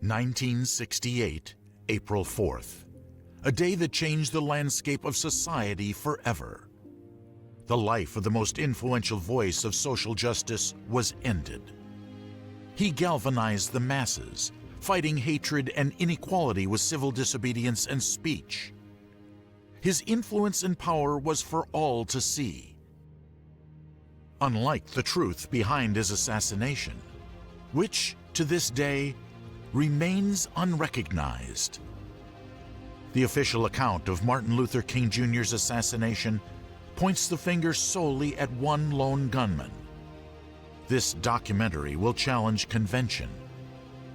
1968, April 4th. A day that changed the landscape of society forever. The life of the most influential voice of social justice was ended. He galvanized the masses, fighting hatred and inequality with civil disobedience and speech. His influence and power was for all to see. Unlike the truth behind his assassination, which, to this day, remains unrecognized. The official account of Martin Luther King Jr.'s assassination points the finger solely at one lone gunman. This documentary will challenge convention,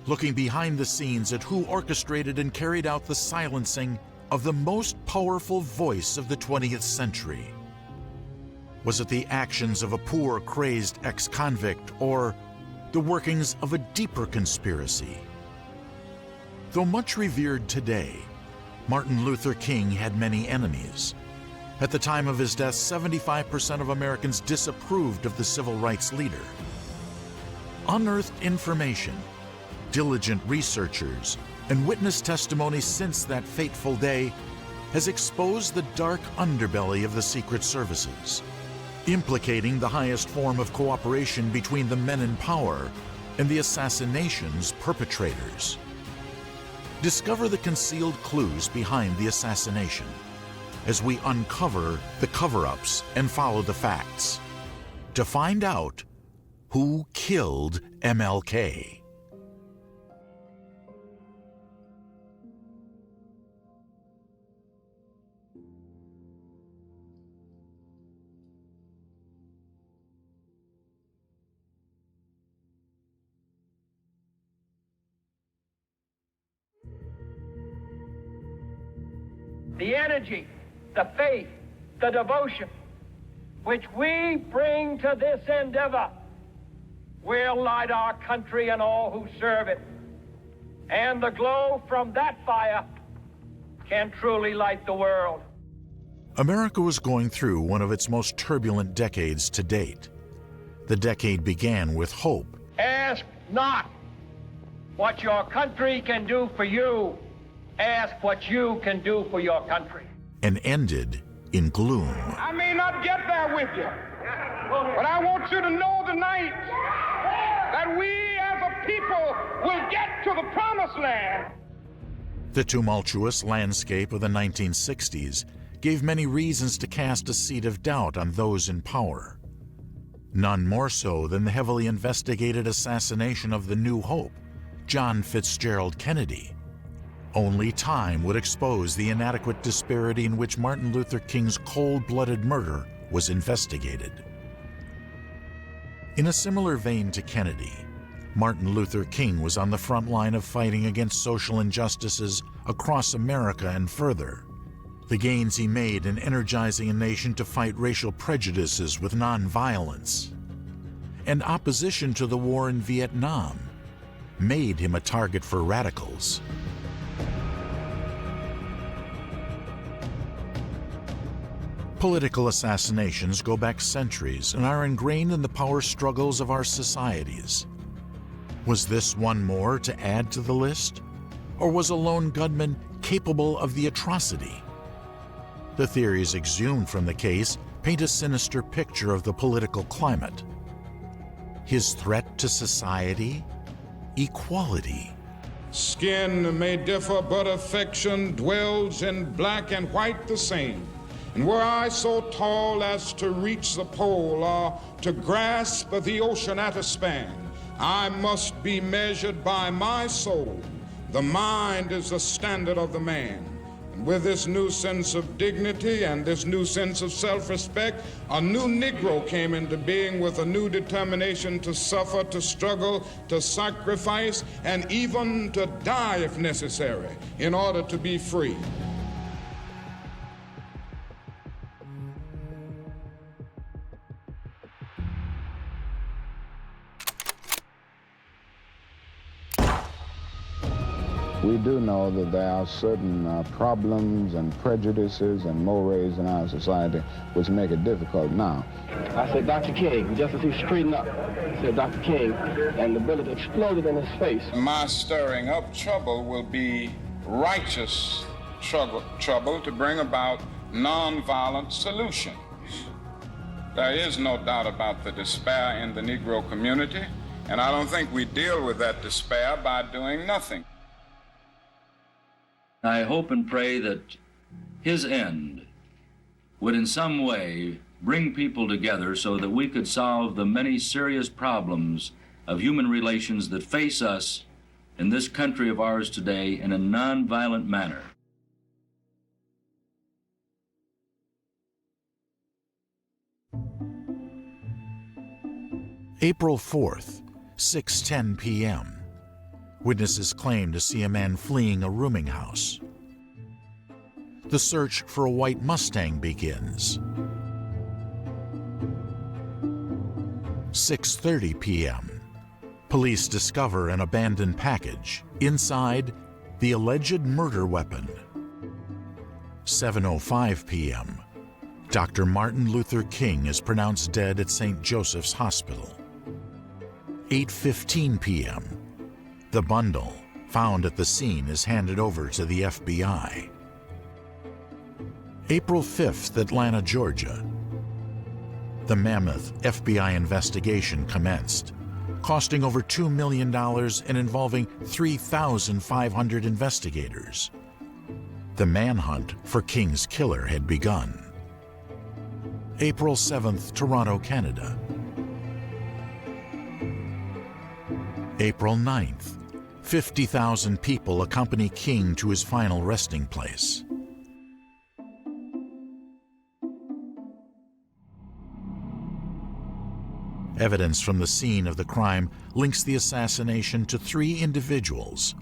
looking behind the scenes at who orchestrated and carried out the silencing of the most powerful voice of the 20th century. Was it the actions of a poor, crazed ex-convict, or the workings of a deeper conspiracy? Though much revered today, Martin Luther King had many enemies. At the time of his death, 75% of Americans disapproved of the civil rights leader. Unearthed information, diligent researchers, and witness testimony since that fateful day has exposed the dark underbelly of the secret services, implicating the highest form of cooperation between the men in power and the assassination's perpetrators. Discover the concealed clues behind the assassination as we uncover the cover-ups and follow the facts to find out who killed MLK. The energy, the faith, the devotion which we bring to this endeavor will light our country and all who serve it. And the glow from that fire can truly light the world. America was going through one of its most turbulent decades to date. The decade began with hope. Ask not what your country can do for you. Ask what you can do for your country. And ended in gloom. I may not get there with you, but I want you to know tonight that we as a people will get to the promised land. The tumultuous landscape of the 1960s gave many reasons to cast a seed of doubt on those in power. None more so than the heavily investigated assassination of the New Hope, John Fitzgerald Kennedy. Only time would expose the inadequate disparity in which Martin Luther King's cold-blooded murder was investigated. In a similar vein to Kennedy, Martin Luther King was on the front line of fighting against social injustices across America and further. The gains he made in energizing a nation to fight racial prejudices with nonviolence and opposition to the war in Vietnam made him a target for radicals. Political assassinations go back centuries and are ingrained in the power struggles of our societies. Was this one more to add to the list? Or was a lone gunman capable of the atrocity? The theories exhumed from the case paint a sinister picture of the political climate. His threat to society? Equality. Skin may differ, but affection dwells in black and white the same. And were I so tall as to reach the pole or to grasp the ocean at a span, I must be measured by my soul. The mind is the standard of the man. And with this new sense of dignity and this new sense of self-respect, a new Negro came into being with a new determination to suffer, to struggle, to sacrifice, and even to die if necessary in order to be free. We do know that there are certain problems and prejudices and mores in our society which make it difficult now. I said, Dr. King, just as he straightened up, I said, Dr. King, and the bullet exploded in his face. My stirring up trouble will be righteous trouble to bring about nonviolent solutions. There is no doubt about the despair in the Negro community, and I don't think we deal with that despair by doing nothing. I hope and pray that his end would in some way bring people together so that we could solve the many serious problems of human relations that face us in this country of ours today in a nonviolent manner. April 4th, 6:10 p.m. Witnesses claim to see a man fleeing a rooming house. The search for a white Mustang begins. 6:30 p.m. Police discover an abandoned package. Inside, the alleged murder weapon. 7:05 p.m. Dr. Martin Luther King is pronounced dead at St. Joseph's Hospital. 8:15 p.m. The bundle found at the scene is handed over to the FBI. April 5th, Atlanta, Georgia. The mammoth FBI investigation commenced, costing over $2 million and involving 3,500 investigators. The manhunt for King's killer had begun. April 7th, Toronto, Canada. April 9th, 50,000 people accompany King to his final resting place. Evidence from the scene of the crime links the assassination to 3 individuals.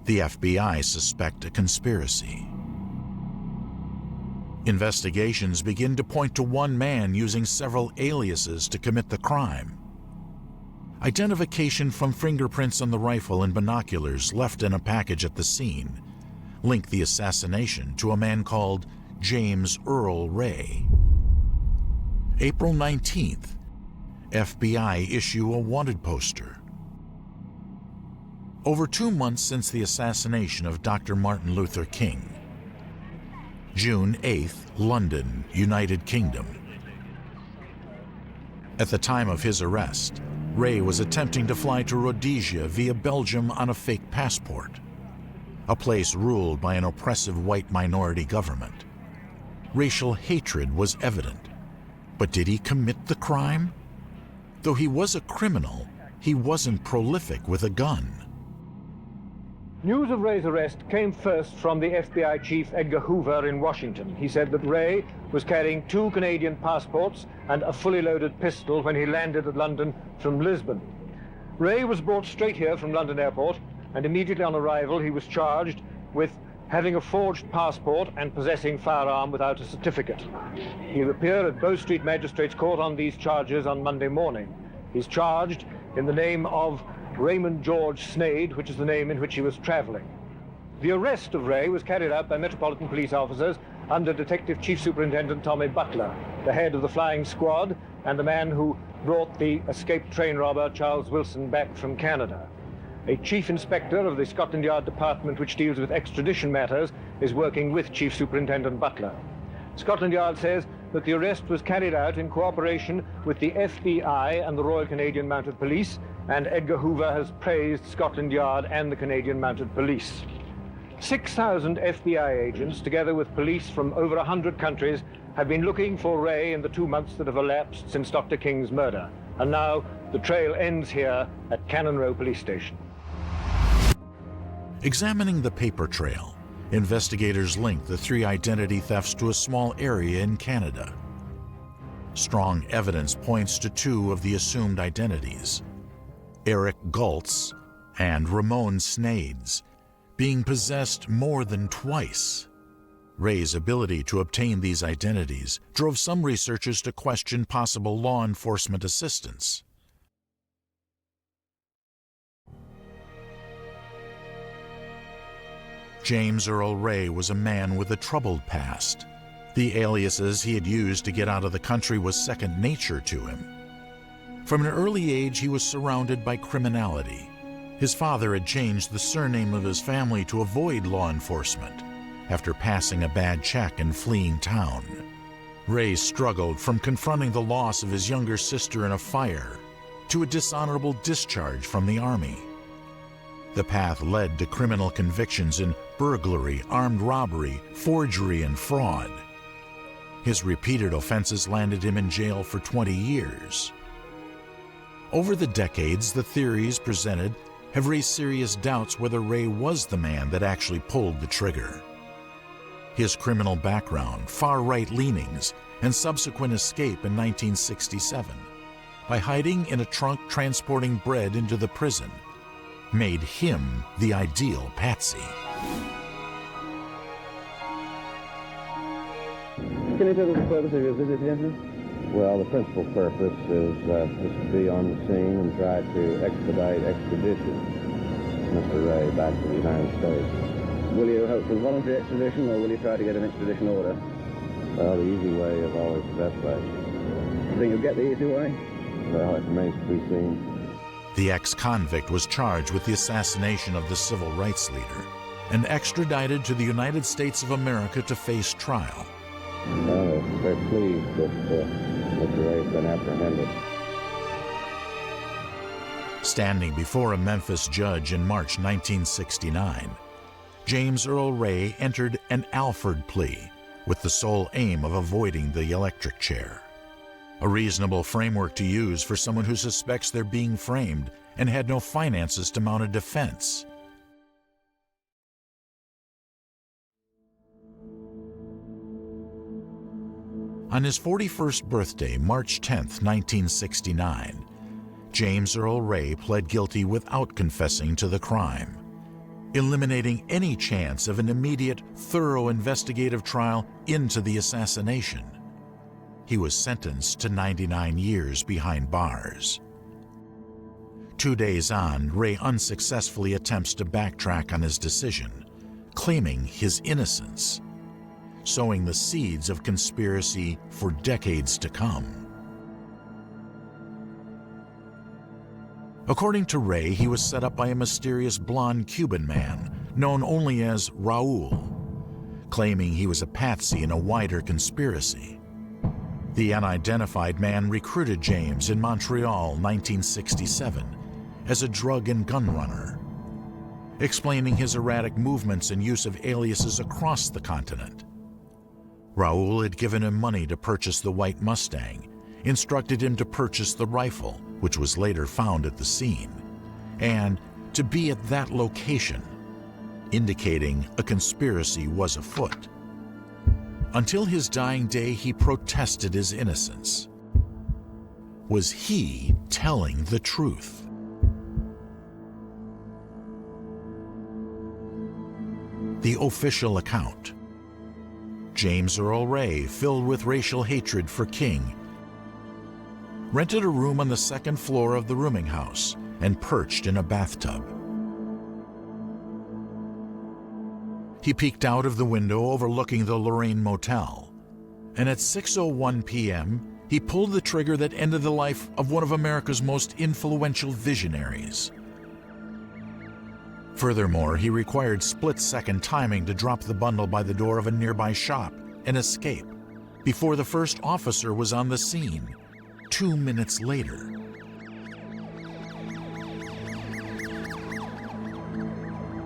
The FBI suspect a conspiracy. Investigations begin to point to one man using several aliases to commit the crime. Identification from fingerprints on the rifle and binoculars left in a package at the scene link the assassination to a man called James Earl Ray. April 19th, FBI issue a wanted poster. Over 2 months since the assassination of Dr. Martin Luther King. June 8th, London, United Kingdom. At the time of his arrest, Ray was attempting to fly to Rhodesia via Belgium on a fake passport, a place ruled by an oppressive white minority government. Racial hatred was evident, but did he commit the crime? Though he was a criminal, he wasn't prolific with a gun. News of Ray's arrest came first from the FBI chief Edgar Hoover in Washington. He said that Ray was carrying 2 Canadian passports and a fully loaded pistol when he landed at London from Lisbon. Ray was brought straight here from London Airport, and immediately on arrival he was charged with having a forged passport and possessing firearm without a certificate. He'll appear at Bow Street Magistrates Court on these charges on Monday morning. He's charged in the name of Raymond George Snade, which is the name in which he was traveling. The arrest of Ray was carried out by Metropolitan Police officers under Detective Chief Superintendent Tommy Butler, the head of the flying squad and the man who brought the escaped train robber Charles Wilson back from Canada. A chief inspector of the Scotland Yard department which deals with extradition matters is working with Chief Superintendent Butler. Scotland Yard says that the arrest was carried out in cooperation with the FBI and the Royal Canadian Mounted Police, and Edgar Hoover has praised Scotland Yard and the Canadian Mounted Police. 6,000 FBI agents, together with police from over 100 countries, have been looking for Ray in the 2 months that have elapsed since Dr. King's murder. And now the trail ends here at Cannon Row Police Station. Examining the paper trail, investigators link the 3 identity thefts to a small area in Canada. Strong evidence points to 2 of the assumed identities, Eric Galtz and Ramon Snades, being possessed more than twice. Ray's ability to obtain these identities drove some researchers to question possible law enforcement assistance. James Earl Ray was a man with a troubled past. The aliases he had used to get out of the country was second nature to him. From an early age, he was surrounded by criminality. His father had changed the surname of his family to avoid law enforcement after passing a bad check and fleeing town. Ray struggled from confronting the loss of his younger sister in a fire to a dishonorable discharge from the Army. The path led to criminal convictions in burglary, armed robbery, forgery, and fraud. His repeated offenses landed him in jail for 20 years. Over the decades, the theories presented have raised serious doubts whether Ray was the man that actually pulled the trigger. His criminal background, far-right leanings, and subsequent escape in 1967 by hiding in a trunk transporting bread into the prison made him the ideal patsy. Can you tell us the purpose of your visit here, sir? Well, the principal purpose is to be on the scene and try to expedite extradition Mr. Ray back to the United States. Will you hope for voluntary extradition, or will you try to get an extradition order? Well, the easy way is always the best way. You think you'll get the easy way? Well, it remains to be seen. The ex-convict was charged with the assassination of the civil rights leader and extradited to the United States of America to face trial. Well, they're pleased that Mr. Ray's been apprehended. Standing before a Memphis judge in March 1969, James Earl Ray entered an Alford plea with the sole aim of avoiding the electric chair. A reasonable framework to use for someone who suspects they're being framed and had no finances to mount a defense. On his 41st birthday, March 10, 1969, James Earl Ray pled guilty without confessing to the crime, eliminating any chance of an immediate, thorough investigative trial into the assassination. He was sentenced to 99 years behind bars. 2 days on, Ray unsuccessfully attempts to backtrack on his decision, claiming his innocence, sowing the seeds of conspiracy for decades to come. According to Ray, he was set up by a mysterious blonde Cuban man known only as Raul, claiming he was a patsy in a wider conspiracy. The unidentified man recruited James in Montreal, 1967, as a drug and gun runner, explaining his erratic movements and use of aliases across the continent. Raul had given him money to purchase the white Mustang, instructed him to purchase the rifle, which was later found at the scene, and to be at that location, indicating a conspiracy was afoot. Until his dying day, he protested his innocence. Was he telling the truth? The official account. James Earl Ray, filled with racial hatred for King, rented a room on the second floor of the rooming house and perched in a bathtub. He peeked out of the window overlooking the Lorraine Motel, and at 6:01 p.m., he pulled the trigger that ended the life of one of America's most influential visionaries. Furthermore, he required split-second timing to drop the bundle by the door of a nearby shop and escape before the first officer was on the scene 2 minutes later.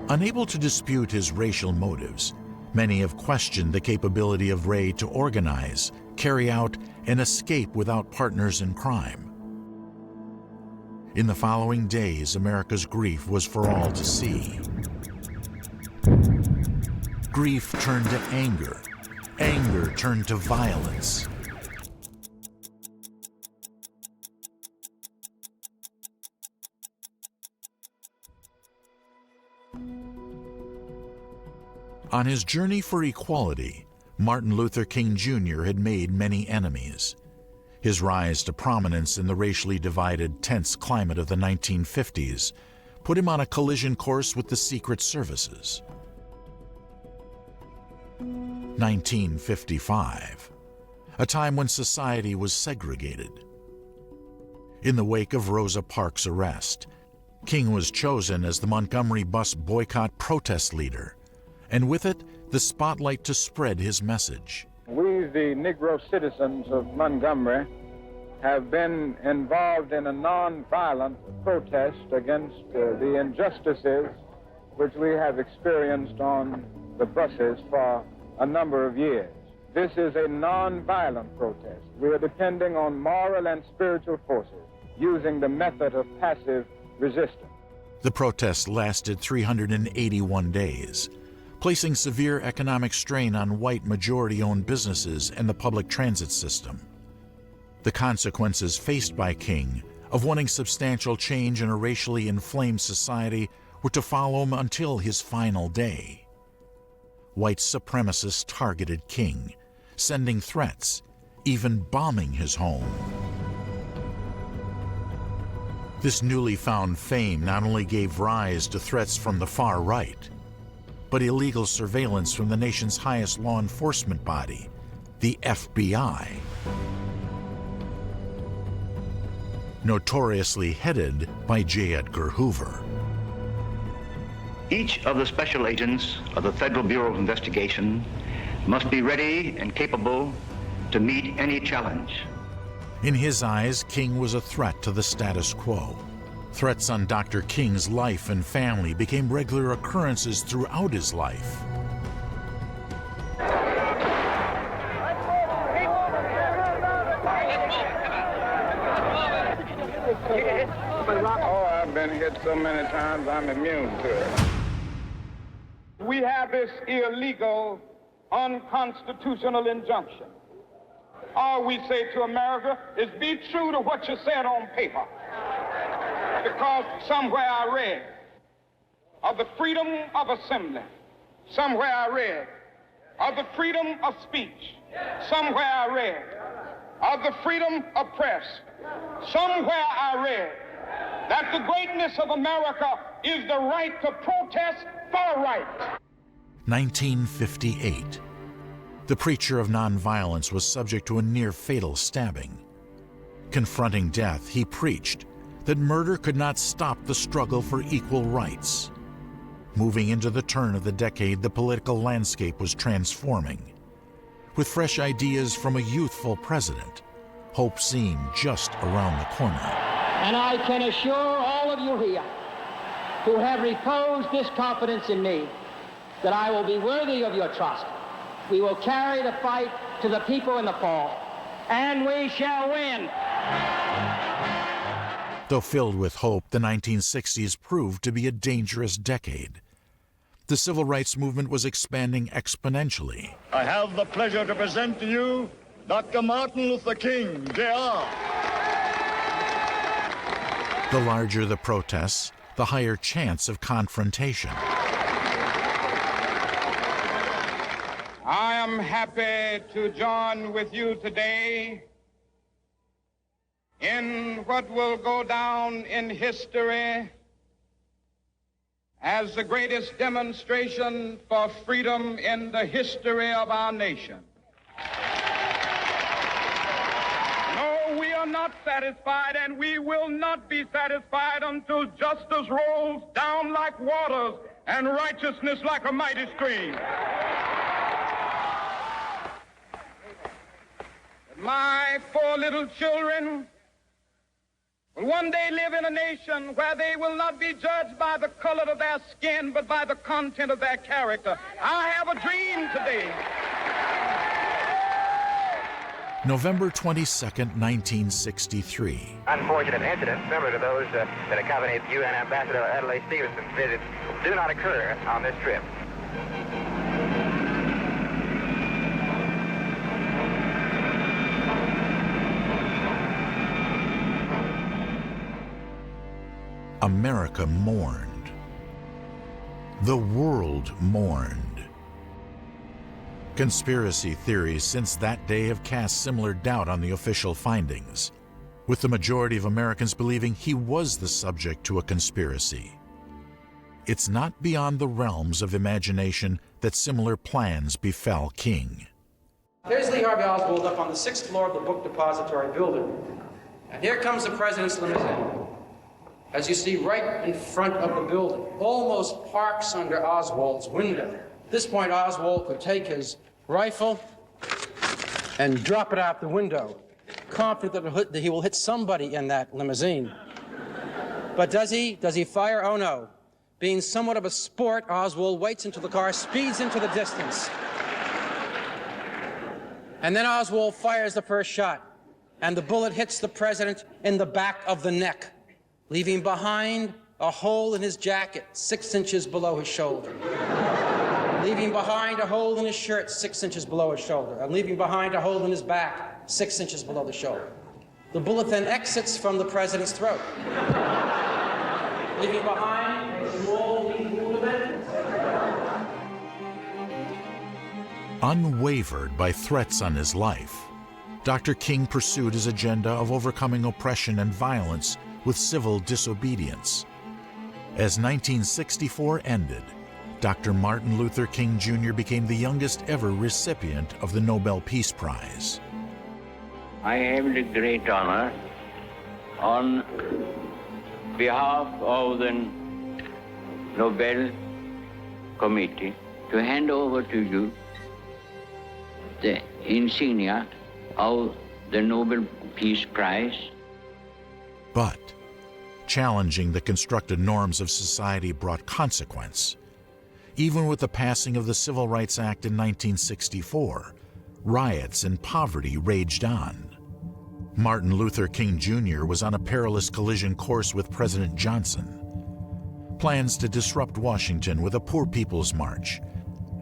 Unable to dispute his racial motives, many have questioned the capability of Ray to organize, carry out, and escape without partners in crime. In the following days, America's grief was for all to see. Grief turned to anger. Anger turned to violence. On his journey for equality, Martin Luther King Jr. had made many enemies. His rise to prominence in the racially divided, tense climate of the 1950s put him on a collision course with the secret services. 1955, a time when society was segregated. In the wake of Rosa Parks' arrest, King was chosen as the Montgomery bus boycott protest leader, and with it, the spotlight to spread his message. We, the Negro citizens of Montgomery, have been involved in a non-violent protest against the injustices which we have experienced on the buses for a number of years. This is a non-violent protest. We are depending on moral and spiritual forces, using the method of passive resistance. The protest lasted 381 days, placing severe economic strain on white majority-owned businesses and the public transit system. The consequences faced by King of wanting substantial change in a racially inflamed society were to follow him until his final day. White supremacists targeted King, sending threats, even bombing his home. This newly found fame not only gave rise to threats from the far right, but illegal surveillance from the nation's highest law enforcement body, the FBI. Notoriously headed by J. Edgar Hoover. Each of the special agents of the Federal Bureau of Investigation must be ready and capable to meet any challenge. In his eyes, King was a threat to the status quo. Threats on Dr. King's life and family became regular occurrences throughout his life. Oh, I've been hit so many times, I'm immune to it. We have this illegal, unconstitutional injunction. All we say to America is be true to what you said on paper. Because somewhere I read of the freedom of assembly. Somewhere I read of the freedom of speech. Somewhere I read of the freedom of press. Somewhere I read that the greatness of America is the right to protest for right. 1958. The preacher of nonviolence was subject to a near-fatal stabbing. Confronting death, he preached that murder could not stop the struggle for equal rights. Moving into the turn of the decade, the political landscape was transforming. With fresh ideas from a youthful president, hope seemed just around the corner. And I can assure all of you here who have reposed this confidence in me that I will be worthy of your trust. We will carry the fight to the people in the fall, and we shall win. Though filled with hope, the 1960s proved to be a dangerous decade. The civil rights movement was expanding exponentially. I have the pleasure to present to you Dr. Martin Luther King, Jr. The larger the protests, the higher chance of confrontation. I am happy to join with you today in what will go down in history as the greatest demonstration for freedom in the history of our nation. No, we are not satisfied, and we will not be satisfied until justice rolls down like waters and righteousness like a mighty stream. My 4 little children will one day live in a nation where they will not be judged by the color of their skin, but by the content of their character. I have a dream today. November 22nd, 1963. Unfortunate incidents similar to those that accompanied UN Ambassador Adlai Stevenson's visit do not occur on this trip. America mourned. The world mourned. Conspiracy theories since that day have cast similar doubt on the official findings, with the majority of Americans believing he was the subject to a conspiracy. It's not beyond the realms of imagination that similar plans befell King. Here's Lee Harvey Oswald up on the 6th floor of the book depository building. And here comes the president's limousine. As you see, right in front of the building, almost parks under Oswald's window. At this point, Oswald could take his rifle and drop it out the window, confident that he will hit somebody in that limousine. But does he? Does he fire? Oh, no. Being somewhat of a sport, Oswald waits until the car speeds into the distance. And then Oswald fires the first shot, and the bullet hits the president in the back of the neck, leaving behind a hole in his jacket 6 inches below his shoulder, leaving behind a hole in his shirt 6 inches below his shoulder, and leaving behind a hole in his back 6 inches below the shoulder. The bullet then exits from the president's throat, leaving behind a small wound of entrance. Unwavered by threats on his life, Dr. King pursued his agenda of overcoming oppression and violence with civil disobedience. As 1964 ended, Dr. Martin Luther King Jr. became the youngest ever recipient of the Nobel Peace Prize. I have the great honor, on behalf of the Nobel Committee, to hand over to you the insignia of the Nobel Peace Prize. But challenging the constructed norms of society brought consequence. Even with the passing of the Civil Rights Act in 1964, riots and poverty raged on. Martin Luther King Jr. was on a perilous collision course with President Johnson. Plans to disrupt Washington with a Poor People's March,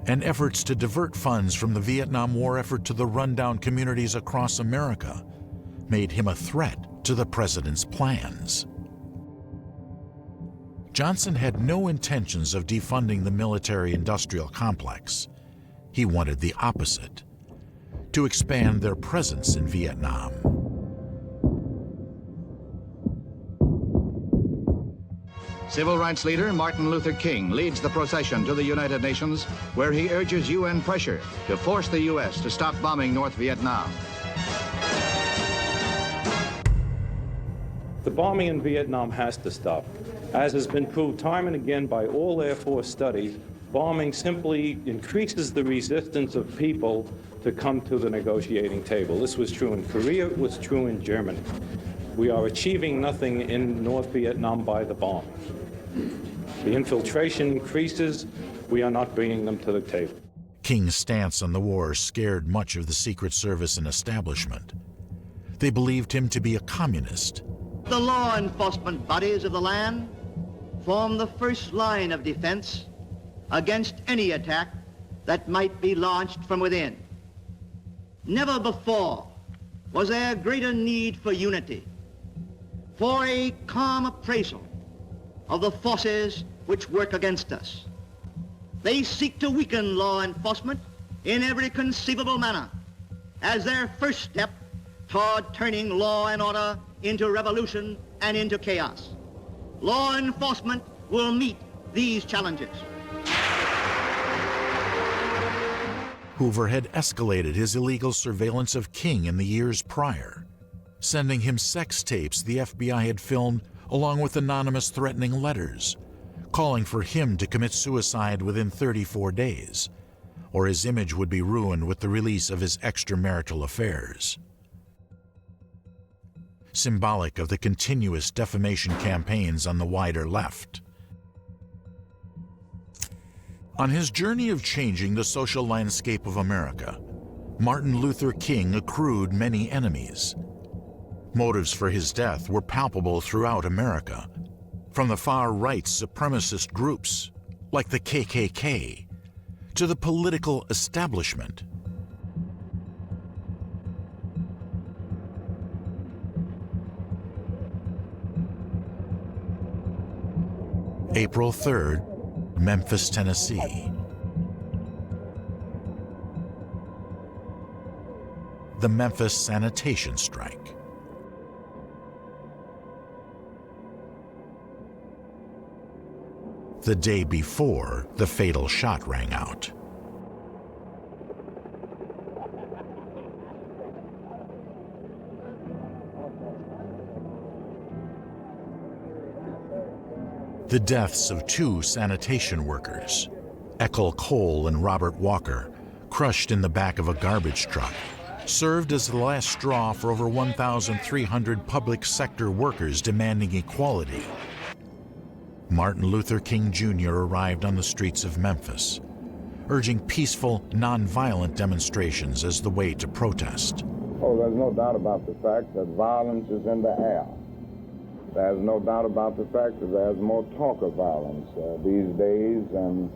and efforts to divert funds from the Vietnam War effort to the rundown communities across America made him a threat to the president's plans. Johnson had no intentions of defunding the military-industrial complex. He wanted the opposite, to expand their presence in Vietnam. Civil rights leader Martin Luther King leads the procession to the United Nations, where he urges UN pressure to force the U.S. to stop bombing North Vietnam. The bombing in Vietnam has to stop. As has been proved time and again by all Air Force studies, bombing simply increases the resistance of people to come to the negotiating table. This was true in Korea, it was true in Germany. We are achieving nothing in North Vietnam by the bomb. The infiltration increases, we are not bringing them to the table. King's stance on the war scared much of the Secret Service and establishment. They believed him to be a communist. The law enforcement bodies of the land form the first line of defense against any attack that might be launched from within. Never before was there greater need for unity, for a calm appraisal of the forces which work against us. They seek to weaken law enforcement in every conceivable manner as their first step toward turning law and order into revolution and into chaos. Law enforcement will meet these challenges. Hoover had escalated his illegal surveillance of King in the years prior, sending him sex tapes the FBI had filmed along with anonymous threatening letters, calling for him to commit suicide within 34 days, or his image would be ruined with the release of his extramarital affairs. Symbolic of the continuous defamation campaigns on the wider left. On his journey of changing the social landscape of America, Martin Luther King accrued many enemies. Motives for his death were palpable throughout America, from the far-right supremacist groups, like the KKK, to the political establishment. April 3rd, Memphis, Tennessee. The Memphis sanitation strike. The day before, the fatal shot rang out. The deaths of 2 sanitation workers, Earl Cole and Robert Walker, crushed in the back of a garbage truck, served as the last straw for over 1,300 public sector workers demanding equality. Martin Luther King Jr. arrived on the streets of Memphis, urging peaceful, nonviolent demonstrations as the way to protest. Oh, there's no doubt about the fact that violence is in the air. There's no doubt about the fact that there's more talk of violence these days than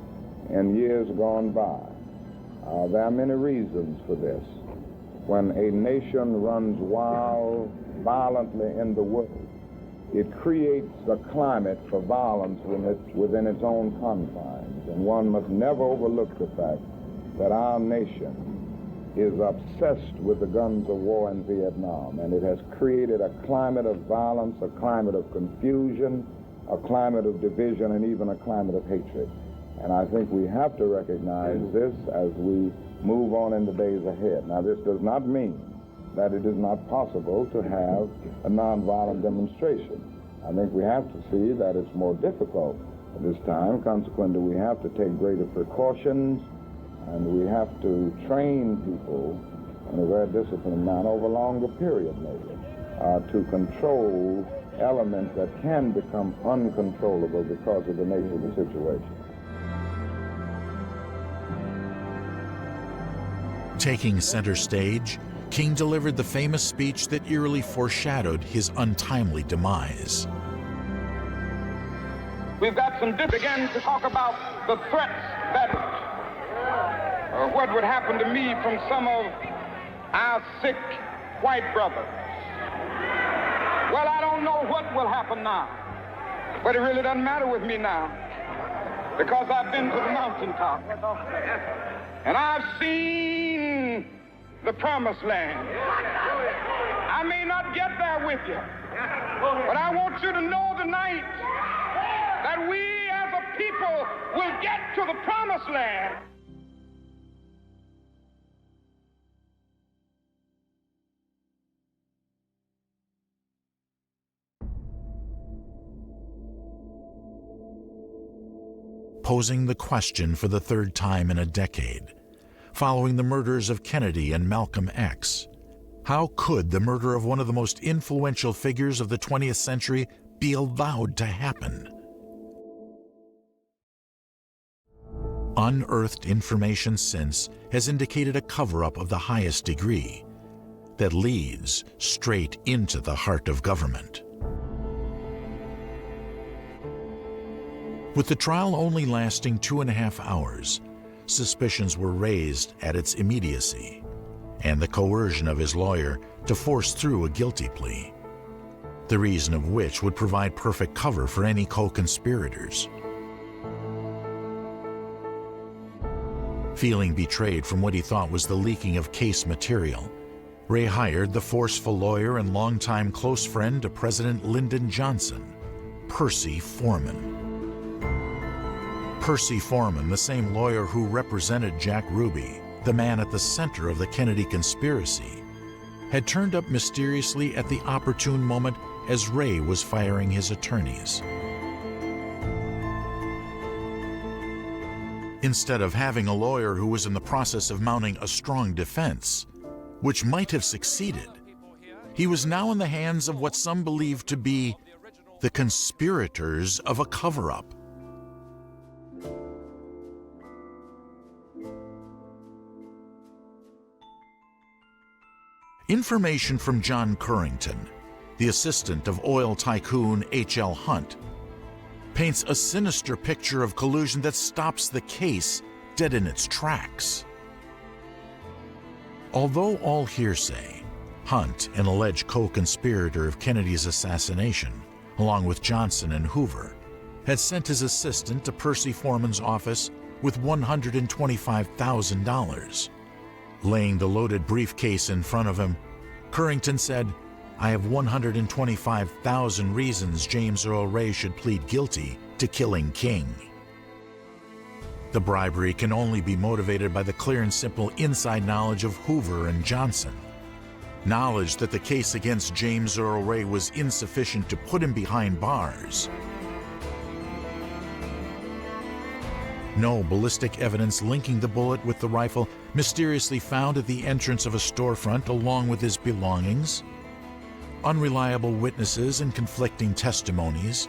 in years gone by. There are many reasons for this. When a nation runs wild, violently in the world, it creates a climate for violence within its own confines. And one must never overlook the fact that our nation is obsessed with the guns of war in Vietnam, and it has created a climate of violence, a climate of confusion, a climate of division, and even a climate of hatred. And I think we have to recognize this as we move on in the days ahead. Now, this does not mean that it is not possible to have a nonviolent demonstration. I think we have to see that it's more difficult at this time. Consequently, we have to take greater precautions, and we have to train people in a very disciplined manner over a longer period, maybe, to control elements that can become uncontrollable because of the nature of the situation. Taking center stage, King delivered the famous speech that eerily foreshadowed his untimely demise. We've got some begin to talk about the threats that what would happen to me from some of our sick white brothers. Well, I don't know what will happen now, but it really doesn't matter with me now, because I've been to the mountaintop and I've seen the promised land. I may not get there with you, but I want you to know tonight that we as a people will get to the promised land. Posing the question for the 3rd time in a decade, following the murders of Kennedy and Malcolm X. How could the murder of one of the most influential figures of the 20th century be allowed to happen? Unearthed information since has indicated a cover-up of the highest degree that leads straight into the heart of government. With the trial only lasting 2.5 hours, suspicions were raised at its immediacy and the coercion of his lawyer to force through a guilty plea, the reason of which would provide perfect cover for any co-conspirators. Feeling betrayed from what he thought was the leaking of case material, Ray hired the forceful lawyer and longtime close friend to President Lyndon Johnson, Percy Foreman. Percy Foreman, the same lawyer who represented Jack Ruby, the man at the center of the Kennedy conspiracy, had turned up mysteriously at the opportune moment as Ray was firing his attorneys. Instead of having a lawyer who was in the process of mounting a strong defense, which might have succeeded, he was now in the hands of what some believed to be the conspirators of a cover-up. Information from John Currington, the assistant of oil tycoon H.L. Hunt, paints a sinister picture of collusion that stops the case dead in its tracks. Although all hearsay, Hunt, an alleged co-conspirator of Kennedy's assassination, along with Johnson and Hoover, had sent his assistant to Percy Foreman's office with $125,000. Laying the loaded briefcase in front of him, Currington said, "I have 125,000 reasons James Earl Ray should plead guilty to killing King." The bribery can only be motivated by the clear and simple inside knowledge of Hoover and Johnson. Knowledge that the case against James Earl Ray was insufficient to put him behind bars. No ballistic evidence linking the bullet with the rifle mysteriously found at the entrance of a storefront along with his belongings. Unreliable witnesses and conflicting testimonies.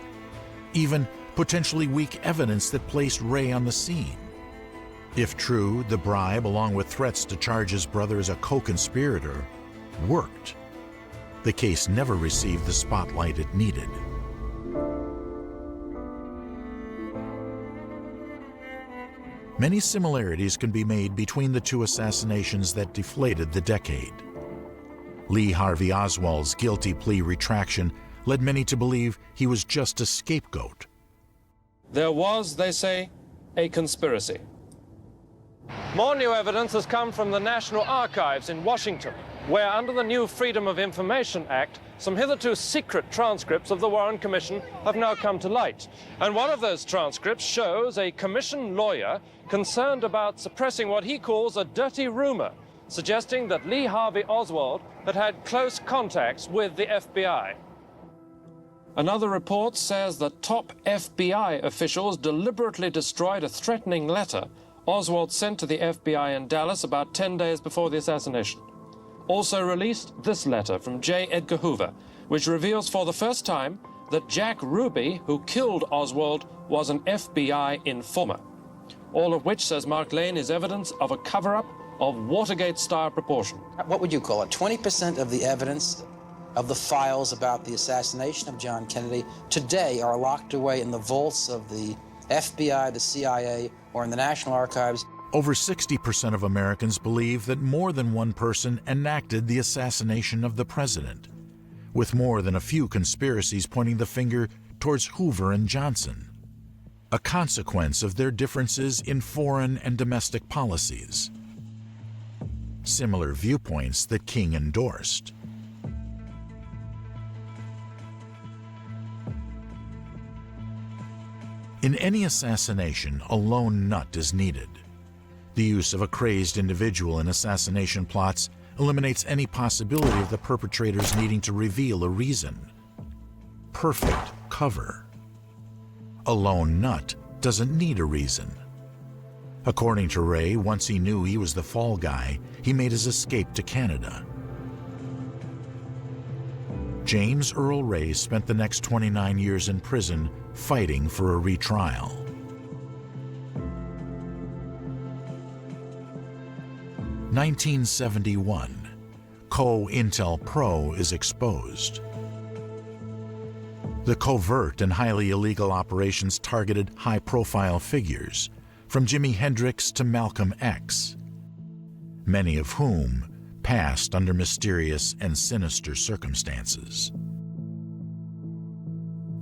Even potentially weak evidence that placed Ray on the scene. If true, the bribe, along with threats to charge his brother as a co-conspirator, worked. The case never received the spotlight it needed. Many similarities can be made between the two assassinations that deflated the decade. Lee Harvey Oswald's guilty plea retraction led many to believe he was just a scapegoat. There was, they say, a conspiracy. More new evidence has come from the National Archives in Washington, where under the new Freedom of Information Act, some hitherto secret transcripts of the Warren Commission have now come to light. And one of those transcripts shows a commission lawyer concerned about suppressing what he calls a dirty rumor, suggesting that Lee Harvey Oswald had had close contacts with the FBI. Another report says that top FBI officials deliberately destroyed a threatening letter Oswald sent to the FBI in Dallas about 10 days before the assassination. Also released this letter from J. Edgar Hoover, which reveals for the first time that Jack Ruby, who killed Oswald, was an FBI informer. All of which, says Mark Lane, is evidence of a cover-up of Watergate-style proportion. What would you call it? 20% of the evidence of the files about the assassination of John Kennedy today are locked away in the vaults of the FBI, the CIA, or in the National Archives. Over 60% of Americans believe that more than one person enacted the assassination of the president, with more than a few conspiracies pointing the finger towards Hoover and Johnson, a consequence of their differences in foreign and domestic policies. Similar viewpoints that King endorsed. In any assassination, a lone nut is needed. The use of a crazed individual in assassination plots eliminates any possibility of the perpetrators needing to reveal a reason. Perfect cover. A lone nut doesn't need a reason. According to Ray, once he knew he was the fall guy, he made his escape to Canada. James Earl Ray spent the next 29 years in prison fighting for a retrial. (1971) COINTELPRO is exposed. The covert and highly illegal operations targeted high-profile figures, from Jimi Hendrix to Malcolm X, many of whom passed under mysterious and sinister circumstances.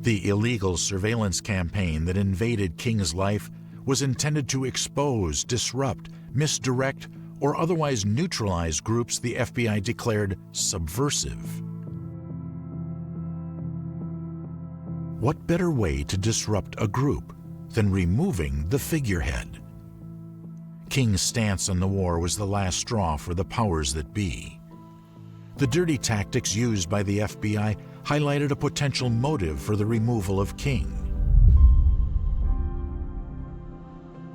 The illegal surveillance campaign that invaded King's life was intended to expose, disrupt, misdirect, or otherwise neutralize groups the FBI declared subversive. What better way to disrupt a group than removing the figurehead? King's stance on the war was the last straw for the powers that be. The dirty tactics used by the FBI highlighted a potential motive for the removal of King.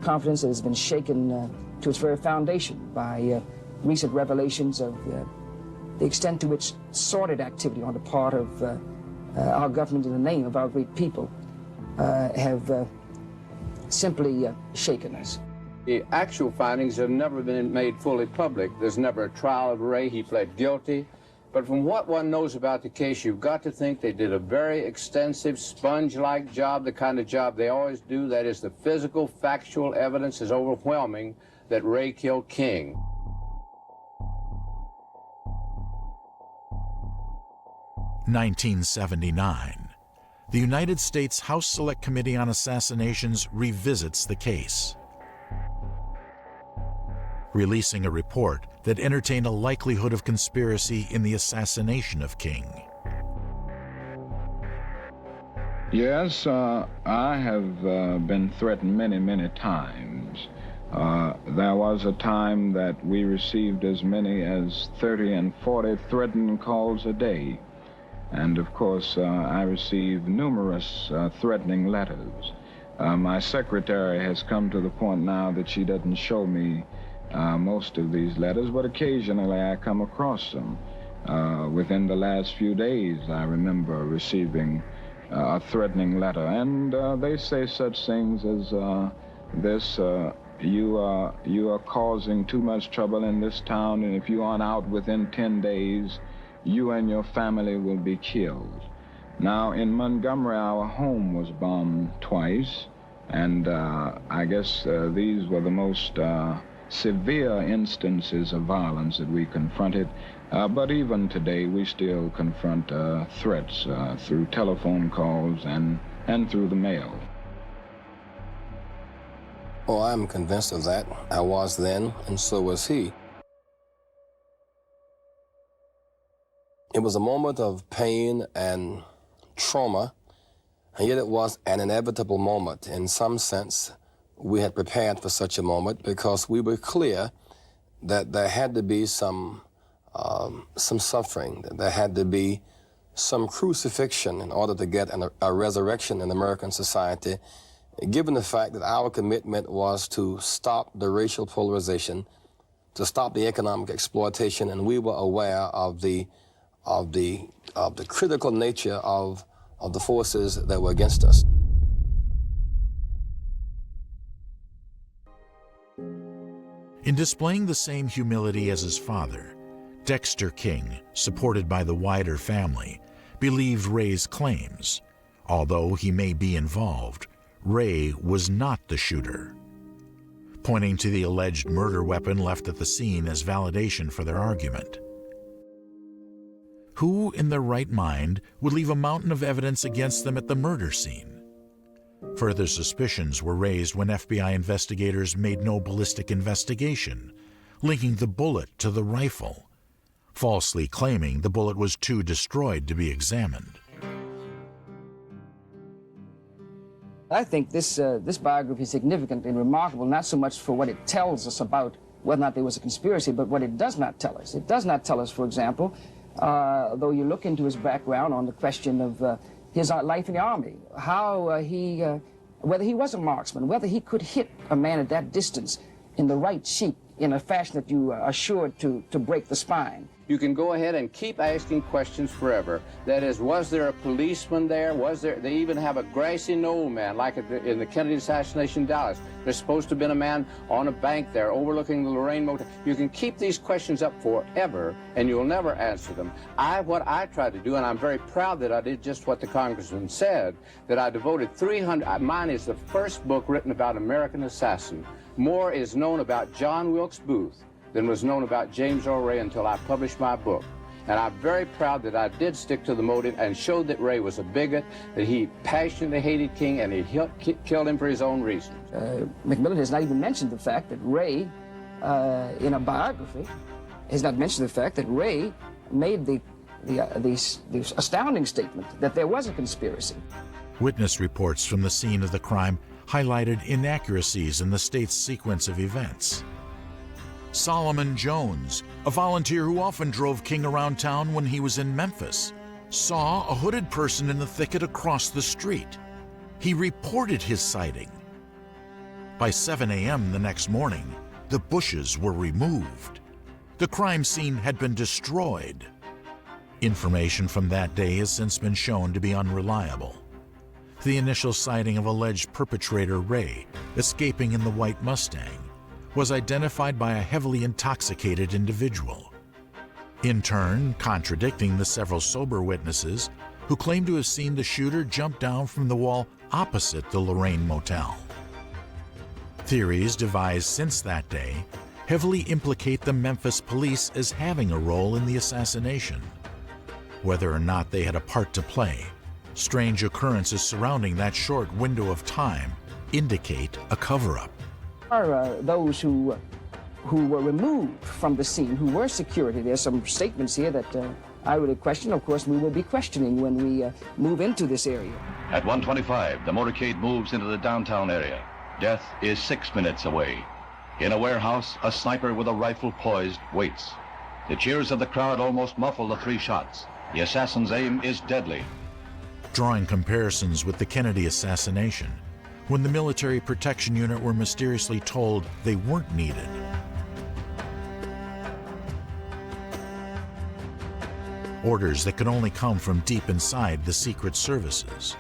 Confidence has been shaken to its very foundation by recent revelations of the extent to which sordid activity on the part of our government in the name of our great people have simply shaken us. The actual findings have never been made fully public. There's never a trial of Ray. He pled guilty. But from what one knows about the case, you've got to think they did a very extensive, sponge-like job, the kind of job they always do. That is, the physical, factual evidence is overwhelming that Ray killed King. (1979) The United States House Select Committee on Assassinations revisits the case, releasing a report that entertained a likelihood of conspiracy in the assassination of King. Yes, I have been threatened many times. There was a time that we received as many as 30 and 40 threatening calls a day. And of course, I received numerous threatening letters. My secretary has come to the point now that she doesn't show me most of these letters, but occasionally I come across them. Within the last few days, I remember receiving a threatening letter, and they say such things as this: you are causing too much trouble in this town, and if you aren't out within 10 days, you and your family will be killed. Now, in Montgomery, our home was bombed twice, and I guess these were the most severe instances of violence that we confronted. But even today, we still confront threats through telephone calls and through the mail. Oh, I'm convinced of that. I was then, and so was he. It was a moment of pain and trauma, and yet it was an inevitable moment. In some sense, we had prepared for such a moment because we were clear that there had to be some suffering, that there had to be some crucifixion in order to get a resurrection in American society, given the fact that our commitment was to stop the racial polarization, to stop the economic exploitation, and we were aware of the critical nature of the forces that were against us. In displaying the same humility as his father, Dexter King, supported by the wider family, believed Ray's claims. Although he may be involved, Ray was not the shooter. Pointing to the alleged murder weapon left at the scene as validation for their argument. Who in their right mind would leave a mountain of evidence against them at the murder scene? Further suspicions were raised when FBI investigators made no ballistic investigation, linking the bullet to the rifle, falsely claiming the bullet was too destroyed to be examined. I think this biography is significant and remarkable, not so much for what it tells us about whether or not there was a conspiracy, but what it does not tell us. It does not tell us, for example, though you look into his background on the question of his life in the Army, how whether he was a marksman, whether he could hit a man at that distance in the right cheek in a fashion that you are sure to break the spine. You can go ahead and keep asking questions forever. That is, was there a policeman there? They even have a grassy knoll man, like in the Kennedy assassination in Dallas. There's supposed to have been a man on a bank there overlooking the Lorraine Motel. You can keep these questions up forever, and you'll never answer them. What I tried to do, and I'm very proud that I did just what the congressman said, that I devoted 300, mine is the first book written about an American assassin. More is known about John Wilkes Booth than was known about James Earl Ray until I published my book. And I'm very proud that I did stick to the motive and showed that Ray was a bigot, that he passionately hated King, and he killed him for his own reasons. Macmillan has not even mentioned the fact that Ray, in a biography, has not mentioned the fact that Ray made the astounding statement that there was a conspiracy. Witness reports from the scene of the crime highlighted inaccuracies in the state's sequence of events. Solomon Jones, a volunteer who often drove King around town when he was in Memphis, saw a hooded person in the thicket across the street. He reported his sighting. By 7 a.m. the next morning, the bushes were removed. The crime scene had been destroyed. Information from that day has since been shown to be unreliable. The initial sighting of alleged perpetrator Ray escaping in the white Mustang was identified by a heavily intoxicated individual, in turn contradicting the several sober witnesses who claimed to have seen the shooter jump down from the wall opposite the Lorraine Motel. Theories devised since that day heavily implicate the Memphis police as having a role in the assassination. Whether or not they had a part to play, strange occurrences surrounding that short window of time indicate a cover-up. Are those who were removed from the scene, who were security. There's some statements here that I really question. Of course, we will be questioning when we move into this area. At 1:25, the motorcade moves into the downtown area. Death is 6 minutes away. In a warehouse, a sniper with a rifle poised waits. The cheers of the crowd almost muffle the 3 shots. The assassin's aim is deadly. Drawing comparisons with the Kennedy assassination, when the military protection unit were mysteriously told they weren't needed. Orders that could only come from deep inside the Secret Services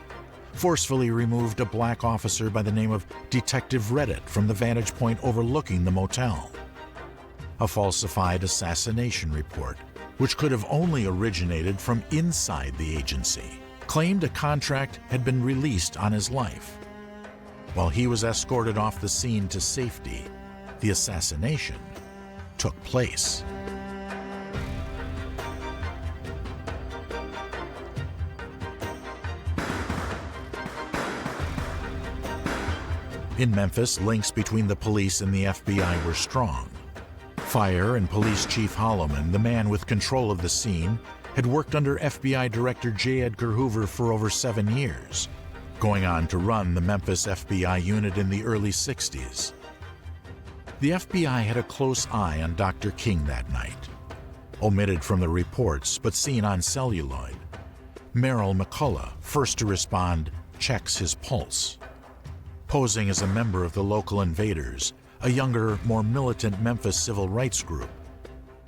forcefully removed a black officer by the name of Detective Reddit from the vantage point overlooking the motel. A falsified assassination report, which could have only originated from inside the agency, claimed a contract had been released on his life. While he was escorted off the scene to safety, the assassination took place. In Memphis, links between the police and the FBI were strong. Fire and Police Chief Holloman, the man with control of the scene, had worked under FBI Director J. Edgar Hoover for over 7 years, going on to run the Memphis FBI unit in the early 60s. The FBI had a close eye on Dr. King that night. Omitted from the reports, but seen on celluloid, Merrill McCullough, first to respond, checks his pulse. Posing as a member of the local invaders, a younger, more militant Memphis civil rights group,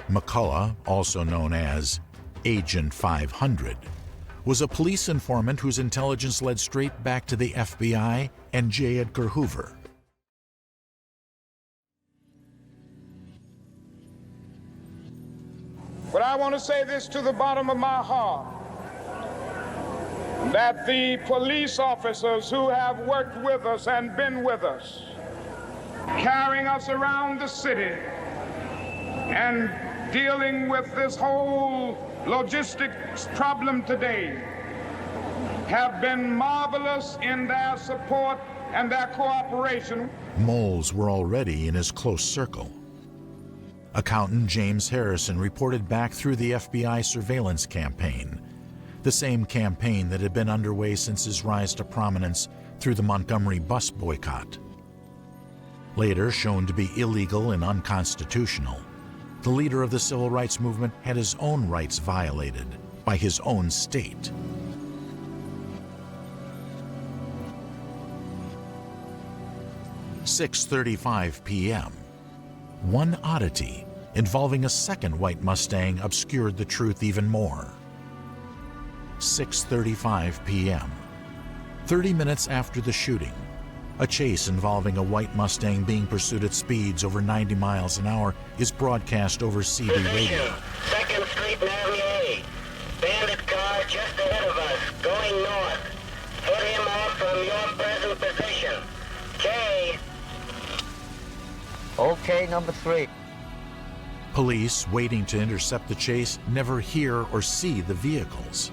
McCullough, also known as Agent 500, was a police informant whose intelligence led straight back to the FBI and J. Edgar Hoover. But I want to say this to the bottom of my heart, that the police officers who have worked with us and been with us, carrying us around the city and dealing with this whole logistics problem today, have been marvelous in their support and their cooperation. Moles were already in his close circle. Accountant James Harrison reported back through the FBI surveillance campaign, the same campaign that had been underway since his rise to prominence through the Montgomery bus boycott. Later shown to be illegal and unconstitutional, the leader of the civil rights movement had his own rights violated by his own state. "6:35 p.m. One oddity involving a second white Mustang obscured the truth even more. 6:35 p.m. 30 minutes after the shooting, a chase involving a white Mustang being pursued at speeds over 90 miles an hour is broadcast over CB radio. 2nd Street and Avenue A. Bandit car just ahead of us, going north. Head him off from your present position. K. Okay, number 3. Police waiting to intercept the chase never hear or see the vehicles,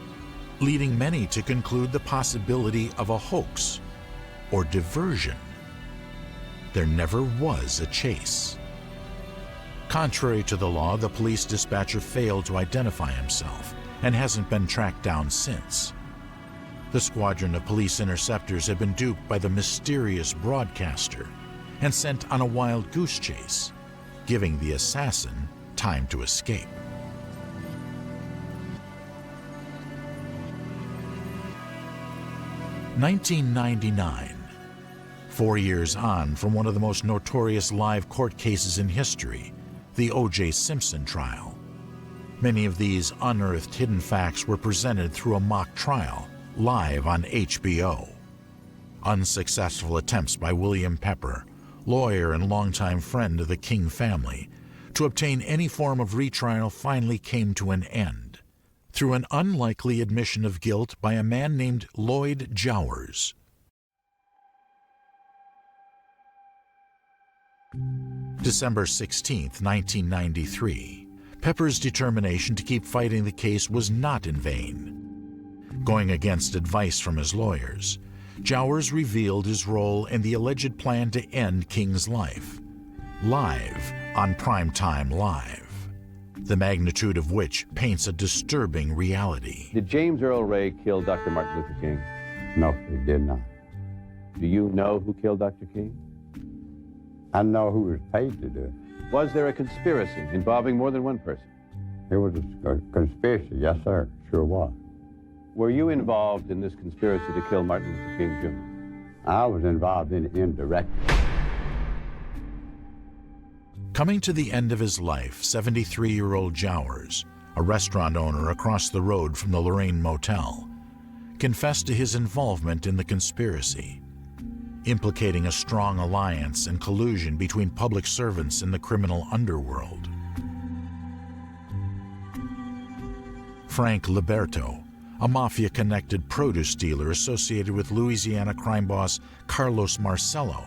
leading many to conclude the possibility of a hoax or diversion. There never was a chase. Contrary to the law, the police dispatcher failed to identify himself and hasn't been tracked down since. The squadron of police interceptors had been duped by the mysterious broadcaster and sent on a wild goose chase, giving the assassin time to escape. "1999. 4 years on from one of the most notorious live court cases in history, the O.J. Simpson trial. Many of these unearthed hidden facts were presented through a mock trial, live on HBO. Unsuccessful attempts by William Pepper, lawyer and longtime friend of the King family, to obtain any form of retrial finally came to an end through an unlikely admission of guilt by a man named Lloyd Jowers. December 16, 1993. Pepper's determination to keep fighting the case was not in vain. Going against advice from his lawyers, Jowers revealed his role in the alleged plan to end King's life, live on Primetime Live, the magnitude of which paints a disturbing reality. Did James Earl Ray kill Dr. Martin Luther King? No, he did not. Do you know who killed Dr. King? I know who was paid to do it. Was there a conspiracy involving more than one person? There was a conspiracy, yes, sir. Sure was. Were you involved in this conspiracy to kill Martin Luther King, Jr.? I was involved in it indirectly. Coming to the end of his life, 73-year-old Jowers, a restaurant owner across the road from the Lorraine Motel, confessed to his involvement in the conspiracy, implicating a strong alliance and collusion between public servants and the criminal underworld. Frank Liberto, a mafia-connected produce dealer associated with Louisiana crime boss Carlos Marcello,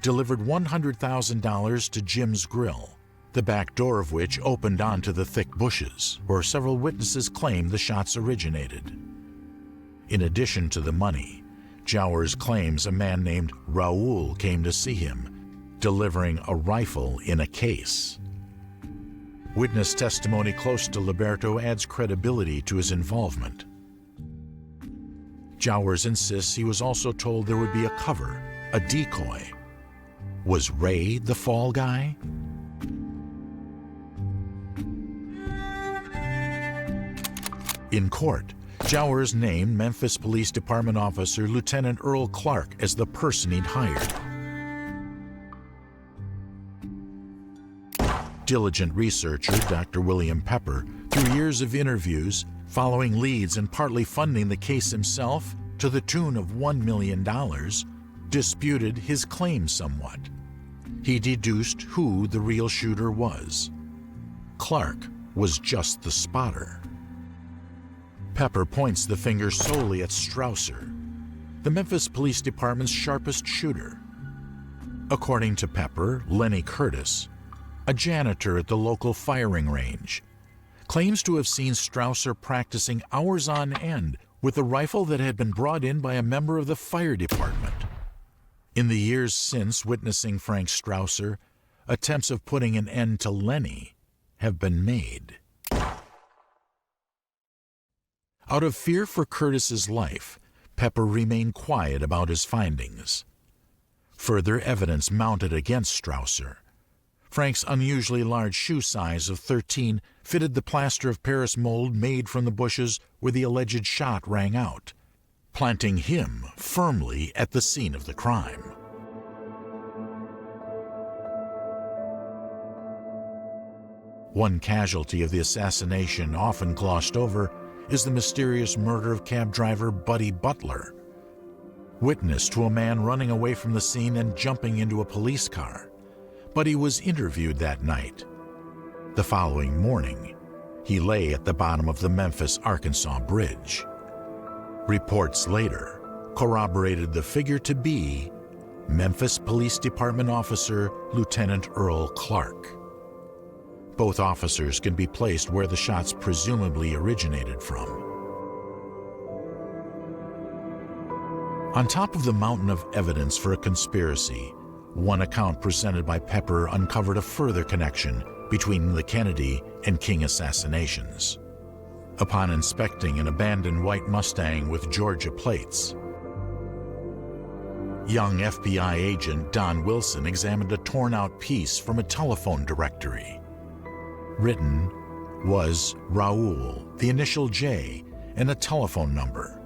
delivered $100,000 to Jim's Grill, the back door of which opened onto the thick bushes, where several witnesses claimed the shots originated. In addition to the money, Jowers claims a man named Raoul came to see him, delivering a rifle in a case. Witness testimony close to Liberto adds credibility to his involvement. Jowers insists he was also told there would be a cover, a decoy. Was Ray the fall guy? In court, Jowers named Memphis Police Department officer Lieutenant Earl Clark as the person he'd hired. Diligent researcher Dr. William Pepper, through years of interviews, following leads and partly funding the case himself to the tune of $1 million, disputed his claim somewhat. He deduced who the real shooter was. Clark was just the spotter. Pepper points the finger solely at Strausser, the Memphis Police Department's sharpest shooter. According to Pepper, Lenny Curtis, a janitor at the local firing range, claims to have seen Strausser practicing hours on end with a rifle that had been brought in by a member of the fire department. In the years since witnessing Frank Strausser, attempts of putting an end to Lenny have been made. Out of fear for Curtis's life, Pepper remained quiet about his findings. Further evidence mounted against Strausser. Frank's unusually large shoe size of 13 fitted the plaster of Paris mold made from the bushes where the alleged shot rang out, planting him firmly at the scene of the crime. One casualty of the assassination often glossed over is the mysterious murder of cab driver Buddy Butler, witness to a man running away from the scene and jumping into a police car. Buddy was interviewed that night. The following morning, he lay at the bottom of the Memphis-Arkansas Bridge. Reports later corroborated the figure to be Memphis Police Department officer Lieutenant Earl Clark. Both officers can be placed where the shots presumably originated from. On top of the mountain of evidence for a conspiracy, one account presented by Pepper uncovered a further connection between the Kennedy and King assassinations. Upon inspecting an abandoned white Mustang with Georgia plates, young FBI agent Don Wilson examined a torn-out piece from a telephone directory. Written was Raoul, the initial J, and a telephone number,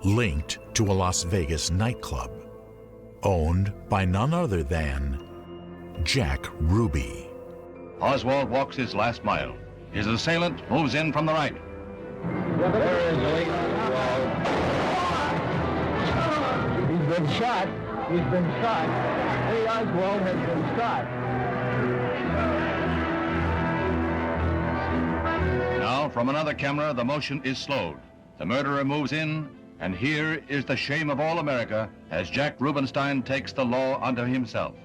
linked to a Las Vegas nightclub, owned by none other than Jack Ruby. Oswald walks his last mile. His assailant moves in from the right. There is Lee Oswald. He's been shot. He's been shot. Lee Oswald has been shot. Now, from another camera, the motion is slowed. The murderer moves in, and here is the shame of all America as Jack Rubenstein takes the law unto himself.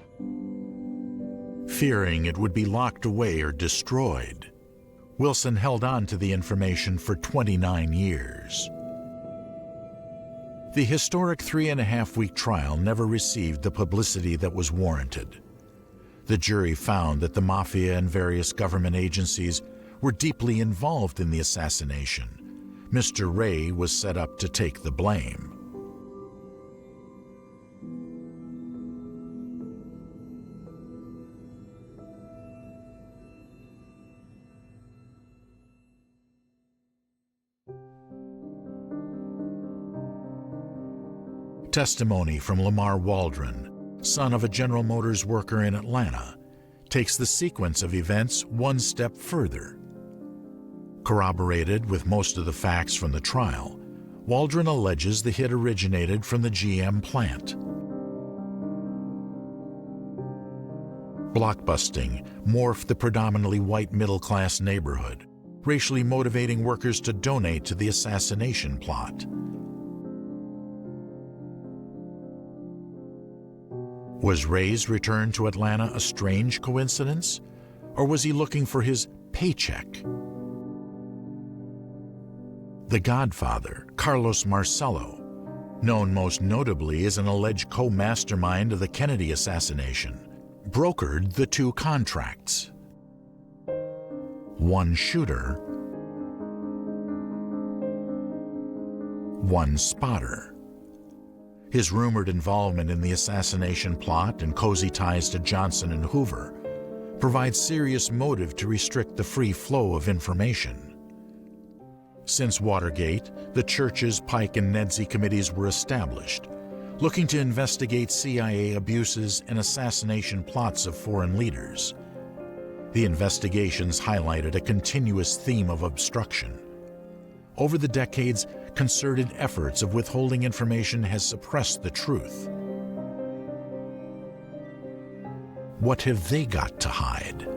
Fearing it would be locked away or destroyed, Wilson held on to the information for 29 years. The historic 3.5-week trial never received the publicity that was warranted. The jury found that the mafia and various government agencies were deeply involved in the assassination. Mr. Ray was set up to take the blame. Testimony from Lamar Waldron, son of a General Motors worker in Atlanta, takes the sequence of events one step further. Corroborated with most of the facts from the trial, Waldron alleges the hit originated from the GM plant. Blockbusting morphed the predominantly white middle-class neighborhood, racially motivating workers to donate to the assassination plot. Was Ray's return to Atlanta a strange coincidence, or was he looking for his paycheck? The Godfather, Carlos Marcello, known most notably as an alleged co-mastermind of the Kennedy assassination, brokered the two contracts. One shooter, one spotter. His rumored involvement in the assassination plot and cozy ties to Johnson and Hoover provides serious motive to restrict the free flow of information. Since Watergate, the Church's, Pike, and Nedzi committees were established, looking to investigate CIA abuses and assassination plots of foreign leaders. The investigations highlighted a continuous theme of obstruction. Over the decades, concerted efforts of withholding information has suppressed the truth. What have they got to hide?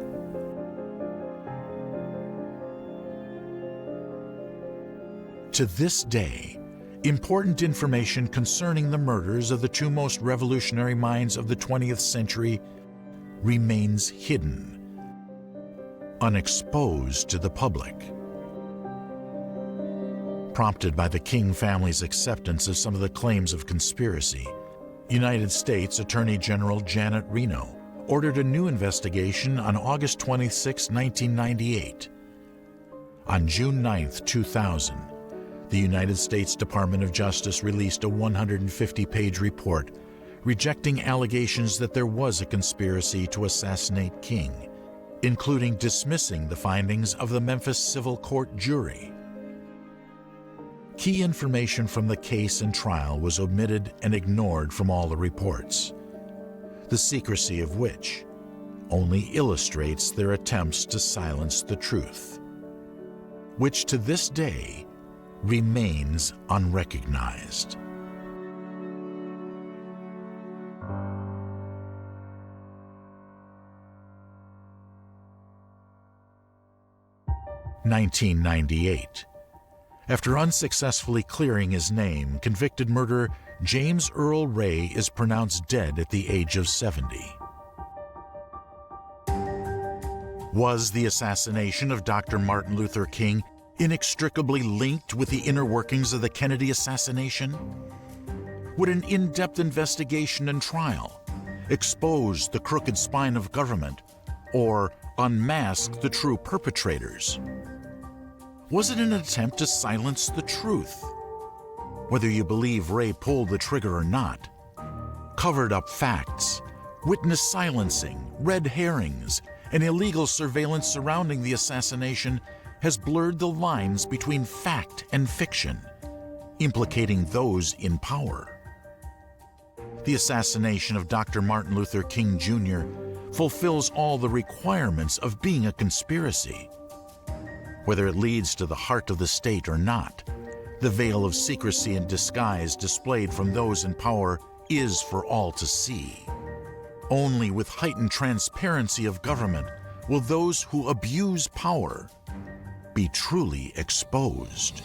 To this day, important information concerning the murders of the two most revolutionary minds of the 20th century remains hidden, unexposed to the public. Prompted by the King family's acceptance of some of the claims of conspiracy, United States Attorney General Janet Reno ordered a new investigation on August 26, 1998. On June 9, 2000, the United States Department of Justice released a 150-page report rejecting allegations that there was a conspiracy to assassinate King, including dismissing the findings of the Memphis Civil Court jury. Key information from the case and trial was omitted and ignored from all the reports, the secrecy of which only illustrates their attempts to silence the truth, which to this day remains unrecognized. (1998). After unsuccessfully clearing his name, convicted murderer James Earl Ray is pronounced dead at the age of 70. Was the assassination of Dr. Martin Luther King inextricably linked with the inner workings of the Kennedy assassination? Would an in-depth investigation and trial expose the crooked spine of government or unmask the true perpetrators? Was it an attempt to silence the truth? Whether you believe Ray pulled the trigger or not, covered up facts, witness silencing, red herrings, and illegal surveillance surrounding the assassination has blurred the lines between fact and fiction, implicating those in power. The assassination of Dr. Martin Luther King Jr. fulfills all the requirements of being a conspiracy. Whether it leads to the heart of the state or not, the veil of secrecy and disguise displayed from those in power is for all to see. Only with heightened transparency of government will those who abuse power be truly exposed.